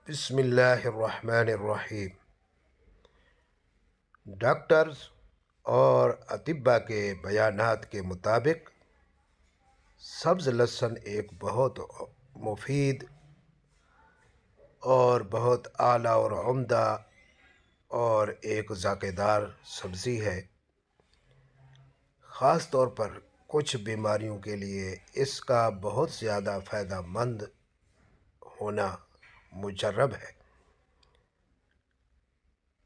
بسم اللہ الرحمن الرحیم۔ ڈاکٹرز اور اطباء کے بیانات کے مطابق سبز لہسن ایک بہت مفید اور بہت اعلیٰ اور عمدہ اور ایک ذائقہ دار سبزی ہے۔ خاص طور پر کچھ بیماریوں کے لیے اس کا بہت زیادہ فائدہ مند ہونا مجرب ہے۔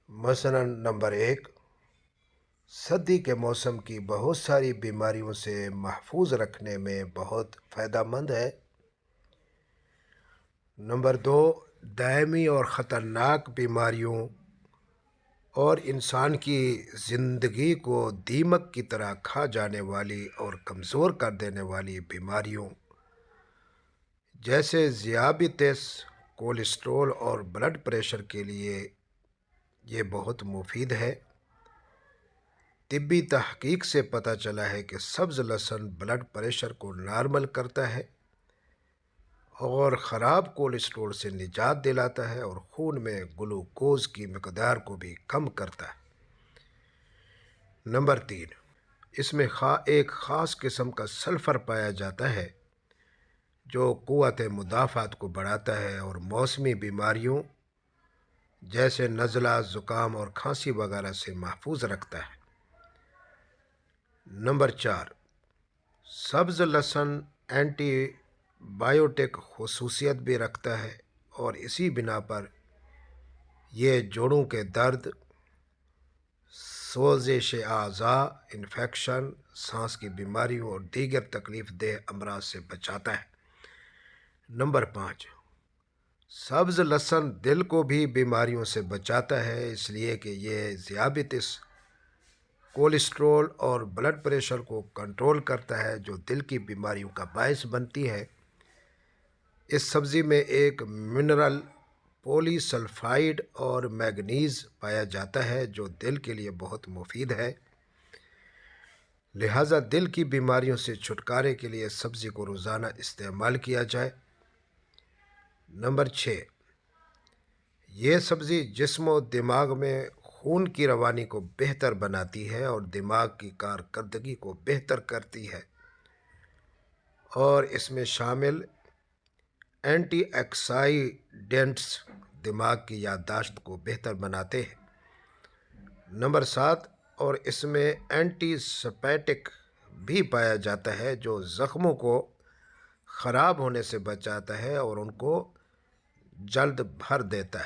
مثلاً نمبر 1، سردی کے موسم کی بہت ساری بیماریوں سے محفوظ رکھنے میں بہت فائدہ مند ہے۔ نمبر 2، دائمی اور خطرناک بیماریوں اور انسان کی زندگی کو دیمک کی طرح کھا جانے والی اور کمزور کر دینے والی بیماریوں جیسے ذیابیطس، کولیسٹرول اور بلڈ پریشر کے لیے یہ بہت مفید ہے۔ طبی تحقیق سے پتہ چلا ہے کہ سبز لہسن بلڈ پریشر کو نارمل کرتا ہے اور خراب کولیسٹرول سے نجات دلاتا ہے اور خون میں گلوکوز کی مقدار کو بھی کم کرتا ہے۔ نمبر 3، اس میں ایک خاص قسم کا سلفر پایا جاتا ہے جو قوت مدافعت کو بڑھاتا ہے اور موسمی بیماریوں جیسے نزلہ، زکام اور کھانسی وغیرہ سے محفوظ رکھتا ہے۔ نمبر 4، سبز لہسن اینٹی بائیوٹک خصوصیت بھی رکھتا ہے اور اسی بنا پر یہ جوڑوں کے درد، سوزش اعضاء، انفیکشن، سانس کی بیماریوں اور دیگر تکلیف دہ امراض سے بچاتا ہے۔ نمبر 5، سبز لہسن دل کو بھی بیماریوں سے بچاتا ہے، اس لیے کہ یہ ذیابیطس، کولیسٹرول اور بلڈ پریشر کو کنٹرول کرتا ہے جو دل کی بیماریوں کا باعث بنتی ہے۔ اس سبزی میں ایک منرل پولی سلفائڈ اور مینگنیز پایا جاتا ہے جو دل کے لیے بہت مفید ہے، لہٰذا دل کی بیماریوں سے چھٹکارے کے لیے سبزی کو روزانہ استعمال کیا جائے۔ نمبر 6، یہ سبزی جسم و دماغ میں خون کی روانی کو بہتر بناتی ہے اور دماغ کی کارکردگی کو بہتر کرتی ہے، اور اس میں شامل اینٹی آکسیڈنٹس دماغ کی یادداشت کو بہتر بناتے ہیں۔ نمبر 7، اور اس میں اینٹی سیپٹک بھی پایا جاتا ہے جو زخموں کو خراب ہونے سے بچاتا ہے اور ان کو جلد بھر دیتا ہے۔